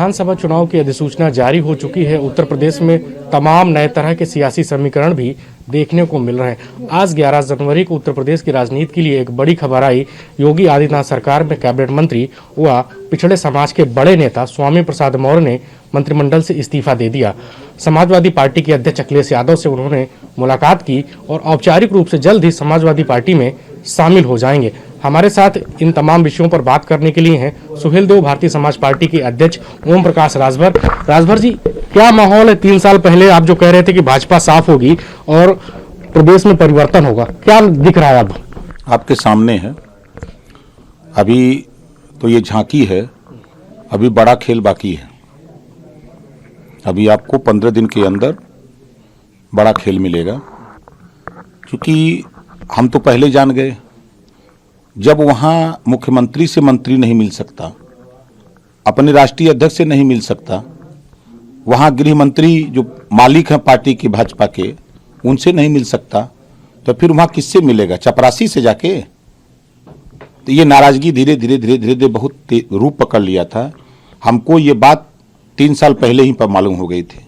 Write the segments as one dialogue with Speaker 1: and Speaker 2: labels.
Speaker 1: विधानसभा चुनाव की अधिसूचना जारी हो चुकी है। उत्तर प्रदेश में तमाम नए तरह के सियासी समीकरण भी देखने को मिल रहे हैं। आज 11 जनवरी को उत्तर प्रदेश की राजनीति के लिए एक बड़ी खबर आई। योगी आदित्यनाथ सरकार में कैबिनेट मंत्री व पिछड़े समाज के बड़े नेता स्वामी प्रसाद मौर्य ने मंत्रिमंडल से इस्तीफा दे दिया। समाजवादी पार्टी के अध्यक्ष अखिलेश यादव से उन्होंने मुलाकात की और औपचारिक रूप से जल्द ही समाजवादी पार्टी में शामिल हो जाएंगे। हमारे साथ इन तमाम विषयों पर बात करने के लिए हैं सुहेलदेव भारतीय समाज पार्टी के अध्यक्ष ओम प्रकाश राजभर जी, क्या माहौल है? 3 साल पहले आप जो कह रहे थे कि भाजपा साफ होगी और प्रदेश में परिवर्तन होगा, क्या दिख रहा है अब?
Speaker 2: आपके सामने है। अभी तो ये झांकी है, अभी बड़ा खेल बाकी है। अभी आपको 15 दिन के अंदर बड़ा खेल मिलेगा, क्योंकि हम तो पहले जान गए। जब वहाँ मुख्यमंत्री से मंत्री नहीं मिल सकता, अपने राष्ट्रीय अध्यक्ष से नहीं मिल सकता, वहाँ गृह मंत्री जो मालिक हैं पार्टी के भाजपा के, उनसे नहीं मिल सकता, तो फिर वहाँ किससे मिलेगा? चपरासी से जाके। तो ये नाराजगी धीरे धीरे बहुत रूप पकड़ लिया था। हमको ये बात 3 साल पहले ही पर मालूम हो गई थी।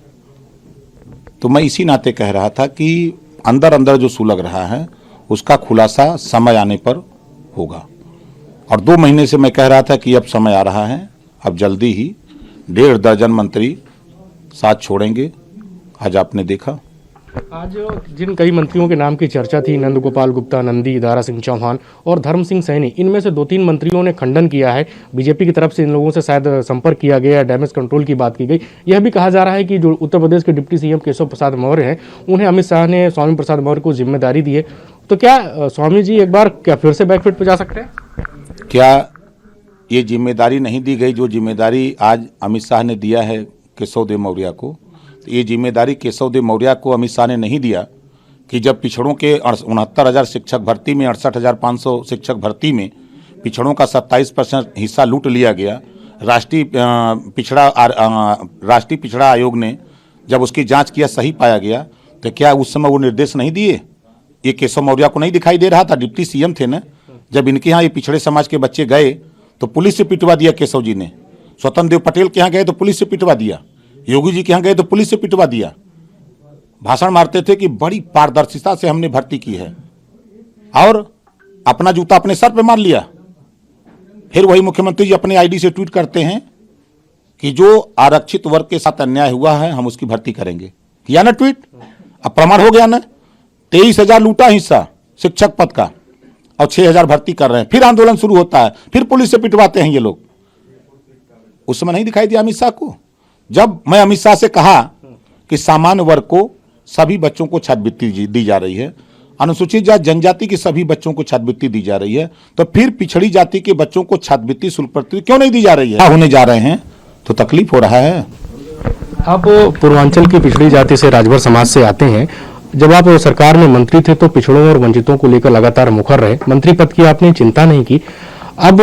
Speaker 2: तो मैं इसी नाते कह रहा था कि अंदर अंदर जो सुलग रहा है उसका खुलासा समय आने पर होगा। और 2 महीने से मैं कह रहा था कि अब समय आ रहा है, अब जल्दी ही 1.5 दर्जन मंत्री साथ छोड़ेंगे। आज आपने देखा।
Speaker 1: आज जिन कई मंत्रियों के नाम की चर्चा थी, नंदगोपाल गुप्ता, नंदी, दारा सिंह चौहान और धर्म सिंह सैनी, इनमें से 2-3 मंत्रियों ने खंडन किया है। बीजेपी की तरफ से इन लोगों से शायद संपर्क किया गया, डैमेज कंट्रोल की बात की गई। यह भी कहा जा रहा है कि जो उत्तर प्रदेश के डिप्टी सीएम केशव प्रसाद मौर्य हैं, उन्हें अमित शाह ने स्वामी प्रसाद मौर्य को जिम्मेदारी दी है। तो क्या स्वामी जी एक बार क्या फिर से बैकफुट पर जा सकते हैं?
Speaker 2: क्या ये जिम्मेदारी नहीं दी गई जो जिम्मेदारी आज अमित शाह ने दिया है केशव देव मौर्य को? ये जिम्मेदारी केशव देव मौर्य को अमित शाह ने नहीं दिया कि जब पिछड़ों के 69,000 शिक्षक भर्ती में 68,500 शिक्षक भर्ती में पिछड़ों का 27% हिस्सा लूट लिया गया। राष्ट्रीय पिछड़ा आयोग ने जब उसकी जांच किया, सही पाया गया, तो क्या उस समय वो निर्देश नहीं दिए? ये केशव मौर्य को नहीं दिखाई दे रहा था? डिप्टी सीएम थे ना। जब इनके यहाँ ये पिछड़े समाज के बच्चे गए तो पुलिस से पिटवा दिया केशव जी ने। स्वतंत्र देव पटेल के यहाँ गए तो पुलिस से पिटवा दिया। योगी जी के यहाँ गए तो पुलिस से पिटवा दिया। भाषण मारते थे कि बड़ी पारदर्शिता से हमने भर्ती की है, और अपना जूता अपने सर पे मार लिया। फिर वही मुख्यमंत्री जी अपने आईडी से ट्वीट करते हैं कि जो आरक्षित वर्ग के साथ अन्याय हुआ है हम उसकी भर्ती करेंगे। किया ना ट्वीट? अब प्रमाण हो गया ना। 23,000 लूटा हिस्सा शिक्षक पद का और 6,000 भर्ती कर रहे हैं। फिर आंदोलन शुरू होता है, फिर पुलिस से पिटवाते हैं ये लोग। उस समय नहीं दिखाई दिया अमित शाह को? जब मैं अमित शाह से कहा कि सामान्य वर्ग को सभी बच्चों को छात्रवृत्ति दी जा रही है, अनुसूचित जाति जनजाति के सभी बच्चों को छात्रवृत्ति दी जा रही है, तो फिर पिछड़ी जाति के बच्चों को छात्रवृत्ति शुल्क प्रतियोगिता क्यों नहीं दी जा रही है? होने जा रहे हैं तो तकलीफ हो रहा है।
Speaker 1: आप पूर्वांचल की पिछड़ी जाति से, राजभर समाज से आते हैं। जब आप सरकार में मंत्री थे तो पिछड़ों और वंचितों को लेकर लगातार मुखर रहे, मंत्री पद की आपने चिंता नहीं की। अब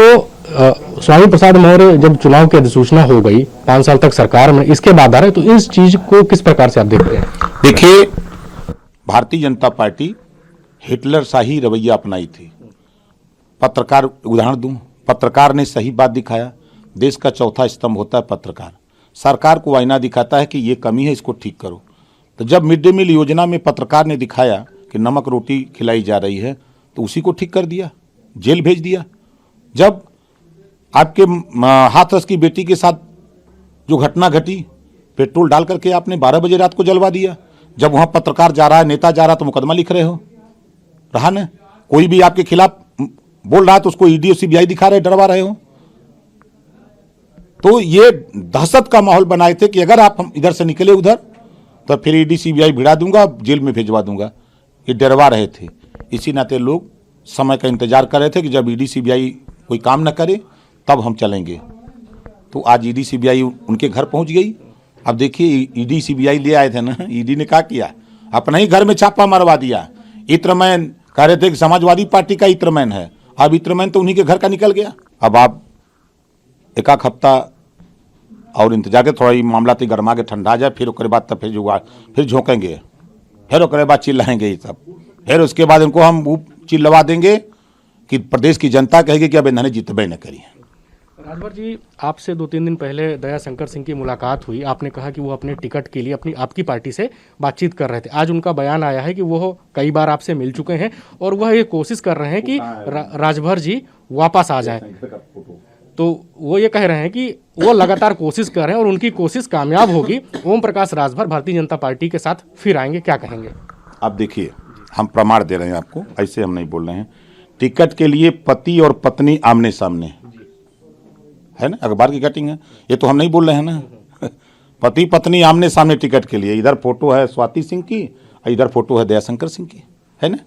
Speaker 1: स्वामी प्रसाद मौर्य जब चुनाव की अधिसूचना हो गई, 5 साल तक सरकार में, इसके बाद आ रहे, तो इस चीज को किस प्रकार से आप देखते हैं?
Speaker 2: देखिए, भारतीय जनता पार्टी हिटलर शाही रवैया अपनाई थी। पत्रकार, उदाहरण दूं, पत्रकार ने सही बात दिखाया। देश का चौथा स्तंभ होता है पत्रकार। सरकार को आईना दिखाता है कि ये कमी है, इसको ठीक करो। तो जब मिड डे मील योजना में पत्रकार ने दिखाया कि नमक रोटी खिलाई जा रही है, तो उसी को ठीक कर दिया, जेल भेज दिया। जब आपके हाथरस की बेटी के साथ जो घटना घटी, पेट्रोल डाल करके आपने 12 बजे रात को जलवा दिया। जब वहां पत्रकार जा रहा है, नेता जा रहा है, तो मुकदमा लिख रहे हो। रहा ना? कोई भी आपके खिलाफ बोल रहा है तो उसको ईडी और सीबीआई दिखा रहे, डरवा रहे हो। तो ये दहशत का माहौल बनाए थे कि अगर आप इधर से निकले उधर तो फिर ईडी सीबीआई भिड़ा दूंगा, जेल में भेजवा दूंगा। ये डरवा रहे थे। इसी नाते लोग समय का इंतजार कर रहे थे कि जब ईडी सीबीआई कोई काम न करे तब हम चलेंगे। तो आज ईडी सीबीआई उनके घर पहुंच गई। अब देखिए, ईडी सीबीआई ले आए थे ना, ईडी ने क्या किया? अपना ही घर में छापा मरवा दिया। इत्रमैन कह रहे थे कि समाजवादी पार्टी का इत्रमैन है, अब इत्रमैन तो उन्हीं के घर का निकल गया। अब आप एक हफ्ता और इंतजार के, थोड़ा मामला तो गर्मा के ठंडा जाए, फिर उसके बाद तब फिर झोंकेंगे, फिर उसके बाद चिल्लाएंगे ये सब। फिर उसके बाद इनको हम चिल्लवा देंगे कि प्रदेश की जनता कहेगी कि अब इन्होंने जितबे न करी।
Speaker 1: राजभर जी, आपसे 2-3 दिन पहले दया शंकर सिंह की मुलाकात हुई। आपने कहा कि वो अपने टिकट के लिए आपकी पार्टी से बातचीत कर रहे थे। आज उनका बयान आया है कि वो कई बार आपसे मिल चुके हैं और वह ये कोशिश कर रहे हैं कि राजभर जी वापस आ जाए। तो वो ये कह रहे हैं कि वो लगातार कोशिश कर रहे हैं और उनकी कोशिश कामयाब होगी। ओम प्रकाश राजभर भारतीय जनता पार्टी के साथ फिर आएंगे, क्या कहेंगे?
Speaker 2: आप देखिए, हम प्रमाण दे रहे हैं आपको, ऐसे हम नहीं बोल रहे हैं। टिकट के लिए पति और पत्नी आमने सामने है ना, अखबार की कटिंग है, ये तो हम नहीं बोल रहे हैं ना। पति पत्नी आमने सामने टिकट के लिए, इधर फोटो है स्वाति सिंह की, इधर फोटो है दयाशंकर सिंह की, है ना।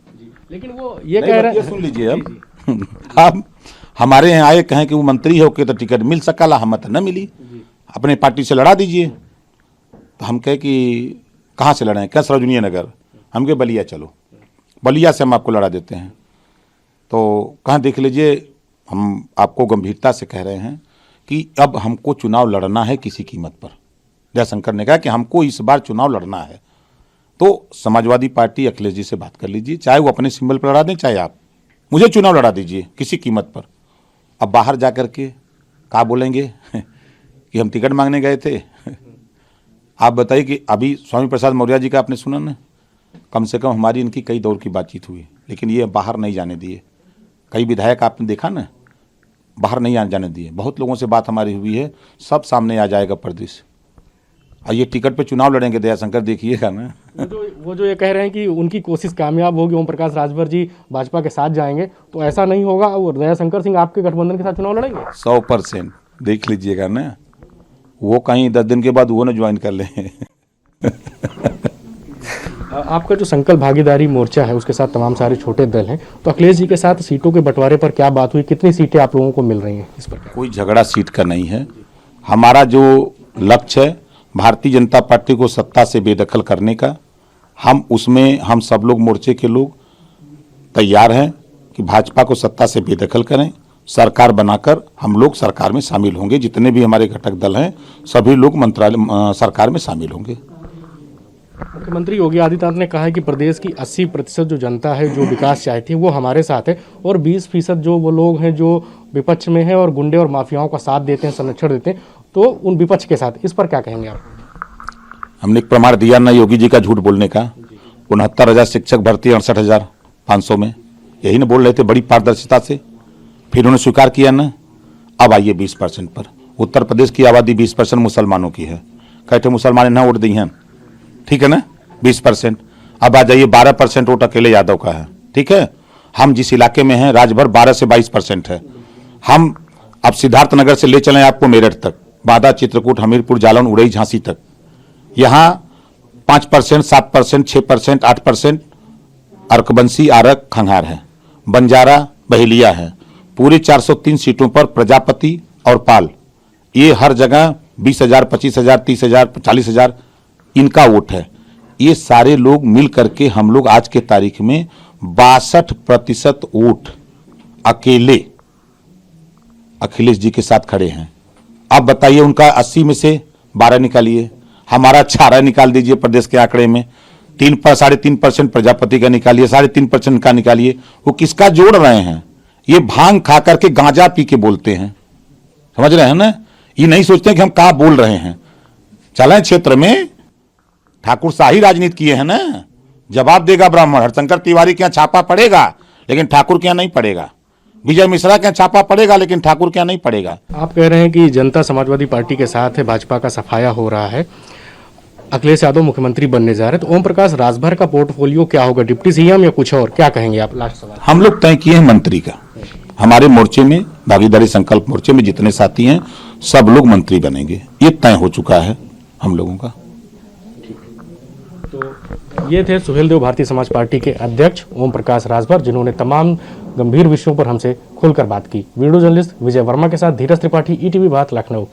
Speaker 1: लेकिन वो ये कह रहे हैं,
Speaker 2: सुन लीजिए अब आप हमारे यहाँ आए कहें कि वो मंत्री है, ओके तो टिकट मिल सकला, हम तो न मिली, अपने पार्टी से लड़ा दीजिए। तो हम कहे कि कहाँ से लड़ें, क्या सरोजनी नगर? हम कहे बलिया चलो, बलिया से हम आपको लड़ा देते हैं। तो कहाँ देख लीजिए, हम आपको गंभीरता से कह रहे हैं कि अब हमको चुनाव लड़ना है किसी कीमत पर। दयाशंकर ने कहा कि हमको इस बार चुनाव लड़ना है, तो समाजवादी पार्टी अखिलेश जी से बात कर लीजिए, चाहे वो अपने सिंबल पर लड़ा दें, चाहे आप मुझे चुनाव लड़ा दीजिए किसी कीमत पर। अब बाहर जा कर के क्या बोलेंगे कि हम टिकट मांगने गए थे। आप बताइए कि अभी स्वामी प्रसाद मौर्य जी का आपने सुना ना, कम से कम हमारी इनकी कई दौर की बातचीत हुई, लेकिन ये बाहर नहीं जाने दिए। कई विधायक आपने देखा ना, बाहर नहीं जाने दिए। बहुत लोगों से बात हमारी हुई है, सब सामने आ जाएगा प्रदेश। और ये टिकट पे चुनाव लड़ेंगे दयाशंकर, देखिएगा ना।
Speaker 1: वो जो ये कह रहे हैं कि उनकी कोशिश कामयाब होगी, ओम प्रकाश राजभर जी भाजपा के साथ जाएंगे, तो ऐसा नहीं होगा और दयाशंकर सिंह आपके गठबंधन के साथ चुनाव लड़ेंगे?
Speaker 2: 100% देख लीजिएगा ना, वो कहीं 10 दिन के बाद वो न ज्वाइन कर ले।
Speaker 1: आपका जो संकल्प भागीदारी मोर्चा है, उसके साथ तमाम सारे छोटे दल हैं, तो अखिलेश जी के साथ सीटों के बंटवारे पर क्या बात हुई? कितनी सीटें आप लोगों को मिल रही हैं इस पर?
Speaker 2: कोई झगड़ा सीट का नहीं है। हमारा जो लक्ष्य है भारतीय जनता पार्टी को सत्ता से बेदखल करने का, हम सब लोग मोर्चे के लोग तैयार हैं कि भाजपा को सत्ता से बेदखल करें, सरकार बनाकर हम लोग सरकार में शामिल होंगे। जितने भी हमारे घटक दल हैं सभी लोग सरकार में शामिल होंगे।
Speaker 1: मुख्यमंत्री योगी आदित्यनाथ ने कहा है कि प्रदेश की 80% जो जनता है जो विकास चाहती है वो हमारे साथ है, और 20% जो वो लोग हैं जो विपक्ष में हैं और गुंडे और माफियाओं का साथ देते हैं, संरक्षण देते हैं, तो उन विपक्ष के साथ। इस पर क्या कहेंगे आप?
Speaker 2: हमने एक प्रमाण दिया ना योगी जी का झूठ बोलने का। 69,000 शिक्षक भर्ती 68,500 में, यही ना बोल रहे थे बड़ी पारदर्शिता से, फिर उन्होंने स्वीकार किया ना। अब आइए 20% पर। उत्तर प्रदेश की आबादी 20% मुसलमानों की है, कहते मुसलमान ना वोट दी हैं, ठीक है ना, 20%। अब आ जाइए 12% वोट अकेले यादव का है, ठीक है। हम जिस इलाके में हैं राजभर 12 से 22% है। हम अब सिद्धार्थनगर से ले चलें आपको मेरठ तक, बादा, चित्रकूट, हमीरपुर, जालौन, उड़ई, झांसी तक, यहाँ 5%, 7%, 6%, 8% अर्कबंसी, आरक, खंघार है, बंजारा, बहेलिया है। पूरी 403 सीटों पर प्रजापति और पाल, ये हर जगह 20,000, 25,000, 30,000, 40,000 इनका वोट है। ये सारे लोग मिल करके हम लोग आज के तारीख में 62% वोट अकेले अखिलेश जी के साथ खड़े हैं। आप बताइए उनका 80 में से 12 निकालिए, हमारा 18 निकाल दीजिए प्रदेश के आंकड़े में, 3.5% प्रजापति का निकालिए, 3.5% का निकालिए। वो किसका जोड़ रहे हैं? ये भांग खा करके गांजा पी के बोलते हैं, समझ रहे हैं ना। ये नहीं सोचते कि हम क्या बोल रहे हैं। चलें क्षेत्र में ठाकुर शाही राजनीति किए हैं ना, जवाब देगा ब्राह्मण। हरशंकर तिवारी के यहाँ छापा पड़ेगा लेकिन ठाकुर के यहाँ नहीं पड़ेगा, विजय मिश्रा के यहाँ छापा पड़ेगा लेकिन ठाकुर के यहाँ नहीं पड़ेगा।
Speaker 1: आप कह रहे हैं कि जनता समाजवादी पार्टी के साथ है, भाजपा का सफाया हो रहा है, अखिलेश यादव मुख्यमंत्री बनने जा रहे हैं, तो ओम प्रकाश राजभर का पोर्टफोलियो क्या होगा, डिप्टी सीएम या कुछ और, क्या कहेंगे आप? लास्ट सवाल।
Speaker 2: हम लोग तय किए हैं मंत्री का, हमारे मोर्चे में भागीदारी संकल्प मोर्चे में जितने साथी हैं सब लोग मंत्री बनेंगे, ये तय हो चुका है हम लोगों का।
Speaker 1: तो ये थे सुहेलदेव भारतीय समाज पार्टी के अध्यक्ष ओम प्रकाश राजभर, जिन्होंने तमाम गंभीर विषयों पर हमसे खुलकर बात की। वीडियो जर्नलिस्ट विजय वर्मा के साथ धीरज त्रिपाठी, ईटीवी बात, लखनऊ।